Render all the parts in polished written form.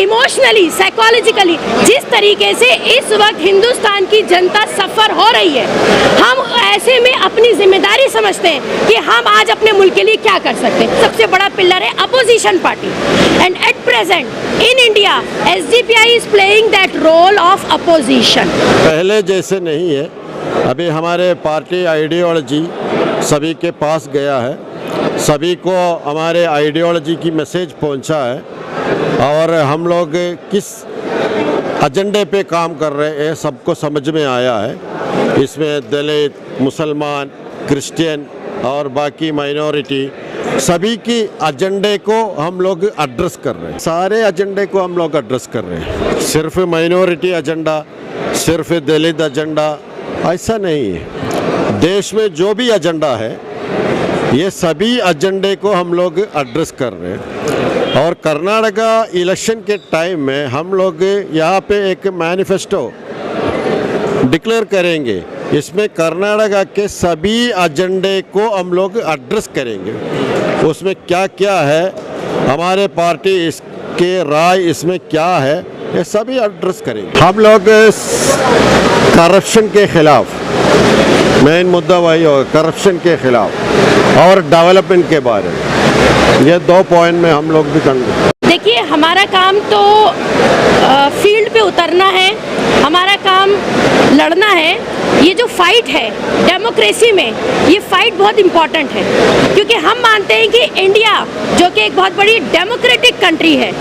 Emotionally, psychologically जिस तरीके से इस वक्त हिंदुस्तान की जनता सफ़र हो रही है, हम ऐसे में अपनी जिम्मेदारी समझते हैं कि हम आज अपने मुल्क के लिए क्या कर सकते हैं। सबसे बड़ा पिलर है opposition party, and at present in India SDPI is playing that role of opposition. पहले जैसे नहीं है, अभी हमारे पार्टी आइडियोलॉजी सभी के पास गया है, सभी को हमारे आइडियोलॉजी की मैसेज पहुंचा है और हम लोग किस एजेंडे पे काम कर रहे हैं सबको समझ में आया है। इसमें दलित, मुसलमान, क्रिश्चियन और बाकी माइनॉरिटी सभी की एजेंडे को हम लोग एड्रेस कर रहे हैं। सारे एजेंडे को हम लोग एड्रेस कर रहे हैं। सिर्फ माइनॉरिटी एजेंडा, सिर्फ दलित एजेंडा ऐसा नहीं है। देश में जो भी एजेंडा है ये सभी एजेंडे को हम लोग एड्रेस कर रहे हैं। और कर्नाटका इलेक्शन के टाइम में हम लोग यहाँ पे एक मैनिफेस्टो डिक्लेयर करेंगे। इसमें कर्नाटका के सभी एजेंडे को हम लोग एड्रेस करेंगे। उसमें क्या क्या है, हमारे पार्टी इसके राय इसमें क्या है, ये सभी एड्रेस करेंगे। हम लोग करप्शन के खिलाफ, मेन मुद्दा वही होगा, करप्शन के खिलाफ और डेवलपमेंट के बारे में। ये 2 पॉइंट में हम लोग भी करेंगे। देखिए, हमारा काम तो फील्ड पे उतरना है, हमारा काम लड़ना है। ये जो फाइट है डेमोक्रेसी में, ये फाइट बहुत इम्पॉर्टेंट है, क्योंकि हम मानते हैं कि इंडिया जो कि एक बहुत बड़ी डेमोक्रेटिक कंट्री है,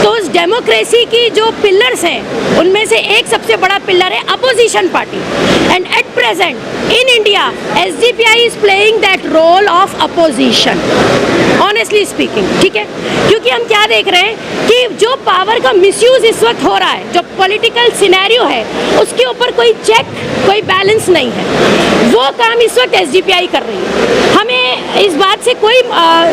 तो उस डेमोक्रेसी की जो पिलर्स हैं उनमें से एक सबसे बड़ा पिलर है opposition party, and at present in India SDPI is playing that role of opposition, honestly speaking. ठीक है, क्योंकि हम क्या देख रहे हैं कि जो पावर का मिसयूज इस वक्त हो रहा है, जो पॉलिटिकल सिनेरियो है, उसके ऊपर कोई चेक, कोई बैलेंस नहीं है। वो काम इस वक्त एसडीपीआई कर रही है। हमें इस बात से कोई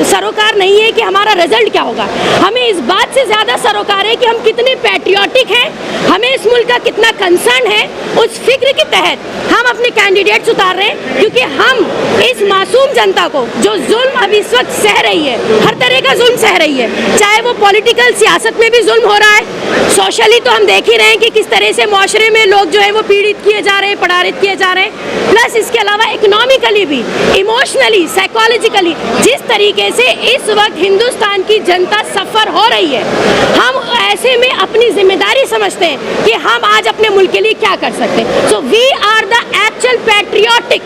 सरोकार नहीं है कि हमारा रिजल्ट क्या होगा। हमें इस बात से ज़्यादा सरोकार है कि हम कितने पैट्रियोटिक हैं, हमें इस मुल्क का कितना कंसर्न है। उस फिक्र के तहत हम अपने कैंडिडेट्स उतार रहे हैं, क्योंकि हम इस मासूम जनता को जो जुल्म अभी इस वक्त सह रही है, हर तरह का जुल्म सह रही है, चाहे वो पॉलिटिकल सियासत में भी जुल्म हो रहा है, सोशली तो हम देख ही रहे हैं कि किस तरह से माशरे में लोग जो है वो पीड़ित किए जा रहे हैं, प्रताड़ित किए जा रहे हैं, प्लस इसके अलावा इकोनॉमिकली भी, इमोशनली, साइकोलॉजिकली जिस तरीके से इस वक्त हिंदुस्तान की जनता सफ़र हो रही है, हम ऐसे में अपनी जिम्मेदारी समझते हैं कि हम आज अपने मुल्क के लिए क्या कर सकते हैं। So we are the actual patriotic.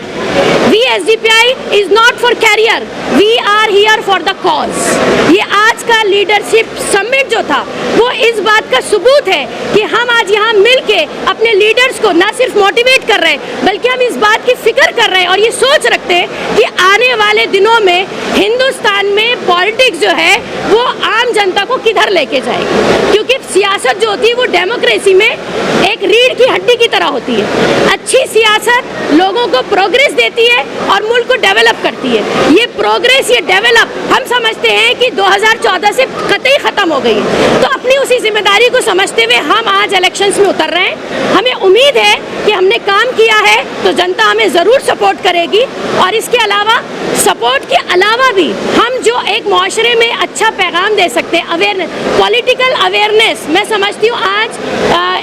We SDPI is not for career, we are here for the cause. ये आज का लीडरशिप समिट जो था वो इस बात का सबूत है कि हम आज यहाँ मिल के अपने लीडर्स को ना सिर्फ मोटिवेट कर रहे हैं, बल्कि हम इस बात की फिक्र कर रहे हैं और ये सोच रखते हैं कि आने वाले दिनों में हिंदुस्तान में पॉलिटिक्स जो है वो आम जनता को किधर लेके जाएगी। क्योंकि सियासत जो होती है वो डेमोक्रेसी में एक रीढ़ की हड्डी की तरह होती है। अच्छी सियासत लोगों को प्रोग्रेस देती है और मुल्क को डेवलप करती है। ये प्रोग्रेस, ये डेवलप हम समझते हैं कि 2014 से कतई ख़त्म हो गई है। तो अपनी उसी जिम्मेदारी को समझते हुए हम आज इलेक्शंस में उतर रहे हैं। हमें उम्मीद है कि हमने काम किया है तो जनता हमें ज़रूर सपोर्ट करेगी, और इसके अलावा सपोर्ट के अलावा भी हम जो एक माशरे में अच्छा पैगाम दे सकते हैं, अवेयरनेस, पॉलिटिकल अवेयरनेस। मैं समझती हूँ आज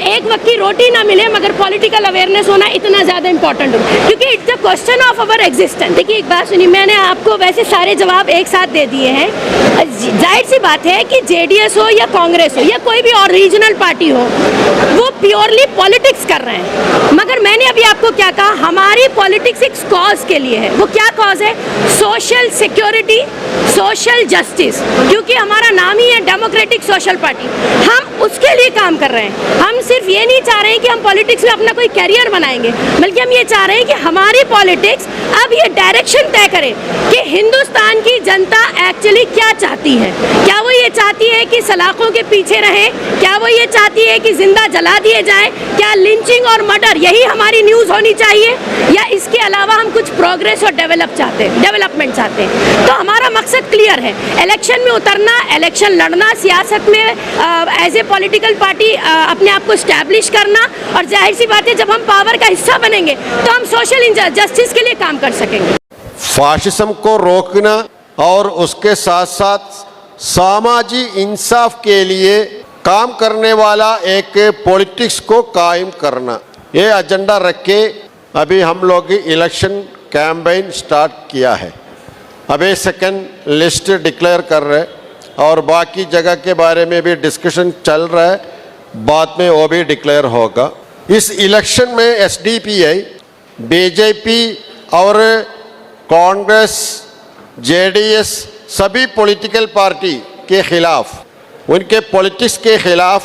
एक वक्त की रोटी ना मिले मगर पॉलिटिकल अवेयरनेस होना इतना ज़्यादा इंपॉर्टेंट हो, क्योंकि it's the question of our existence. देखिए, एक बात सुनिए, मैंने आपको वैसे सारे जवाब एक साथ दे दिए हैं। जाहिर सी बात है कि जेडीएस हो या कांग्रेस हो या कोई भी और रीजनल पार्टी हो, वो प्योरली पॉलिटिक्स कर रहे हैं। मगर मैंने अभी आपको क्या कहा, हमारी पॉलिटिक्स एक कॉज के लिए है। वो क्या कॉज है? सोशल सिक्योरिटी, सोशल जस्टिस, क्योंकि हमारा नाम ही है डेमोक्रेटिक सोशल पार्टी। हम उसके लिए काम कर रहे हैं। हम सिर्फ ये नहीं चाह रहे हैं कि हम पॉलिटिक्स में अपना कोई करियर बनाएंगे, बल्कि हम ये चाह रहे हैं कि हमारी पॉलिटिक्स अब ये डायरेक्शन तय करे कि हिंदुस्तान की जनता एक्चुअली क्या चाहती है। क्या वो ये चाहती है कि सलाखों के पीछे रहें? क्या वो ये चाहती है कि जिंदा जला दिए जाएं? क्या लिंचिंग और मर्डर यही हमारी न्यूज़ होनी चाहिए, या इसके अलावा हम कुछ प्रोग्रेस और डेवलपमेंट चाहते हैं? तो हमारा मकसद क्लियर है, इलेक्शन में उतरना, इलेक्शन लड़ना, सियासत में एज ए पॉलिटिकल पार्टी अपने आप को स्टैब्लिश करना, और जाहिर सी बात है जब हम पावर का हिस्सा बनेंगे तो हम सोशल जस्टिस के लिए काम कर सकेंगे। फाशिज्म को रोकना और उसके साथ साथ सामाजिक इंसाफ के लिए काम करने वाला एक पॉलिटिक्स को कायम करना, ये एजेंडा रख के अभी हम लोग इलेक्शन कैंपेन स्टार्ट किया है। अभी सेकंड लिस्ट डिक्लेयर कर रहे और बाकी जगह के बारे में भी डिस्कशन चल रहा है, बाद में वो भी डिक्लेयर होगा। इस इलेक्शन में एसडीपीआई, बीजेपी और कांग्रेस, जेडीएस सभी पॉलिटिकल पार्टी के खिलाफ, उनके पॉलिटिक्स के खिलाफ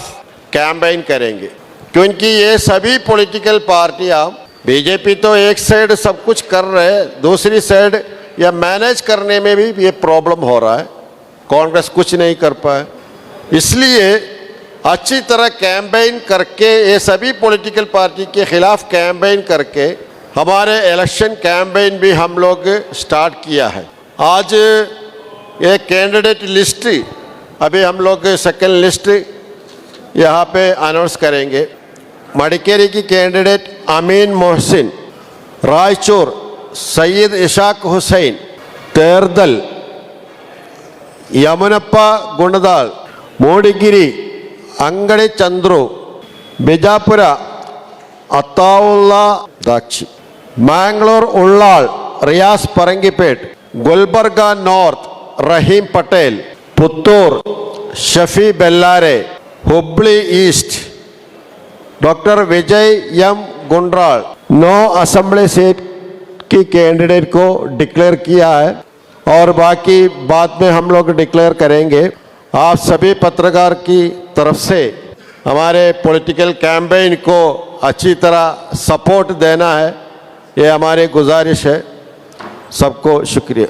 कैंपेन करेंगे, क्योंकि ये सभी पॉलिटिकल पार्टियां, बीजेपी तो एक साइड सब कुछ कर रहे हैं, दूसरी साइड या मैनेज करने में भी ये प्रॉब्लम हो रहा है, कांग्रेस कुछ नहीं कर पाए। इसलिए अच्छी तरह कैंपेन करके, ये सभी पॉलिटिकल पार्टी के खिलाफ कैंपेन करके हमारे इलेक्शन कैंपेन भी हम लोग स्टार्ट किया है। आज ये कैंडिडेट लिस्ट अभी हम लोग सेकंड लिस्ट यहाँ पे अनाउंस करेंगे। मडिकेरी की कैंडिडेट अमीन मोहसिन, रायचूर सैयद इशाक हुसैन, तेरदल यमुनप्पा गुंडदाल, मूडिगिरी अंगड़ी चंद्रू, बिजापुर अताउल्ला दाक्षी, मैंगलोर उल्लाल रियाज परंगीपेट, गुलबर्गा नॉर्थ रहीम पटेल, पुत्तूर शफी बेल्लारे, हुबली ईस्ट डॉक्टर विजय एम गुंड्राल। 9 असेंबली सीट की कैंडिडेट को डिक्लेयर किया है और बाकी बाद में हम लोग डिक्लेयर करेंगे। आप सभी पत्रकार की तरफ से हमारे पॉलिटिकल कैंपेन को अच्छी तरह सपोर्ट देना है, ये हमारी गुजारिश है। सबको शुक्रिया।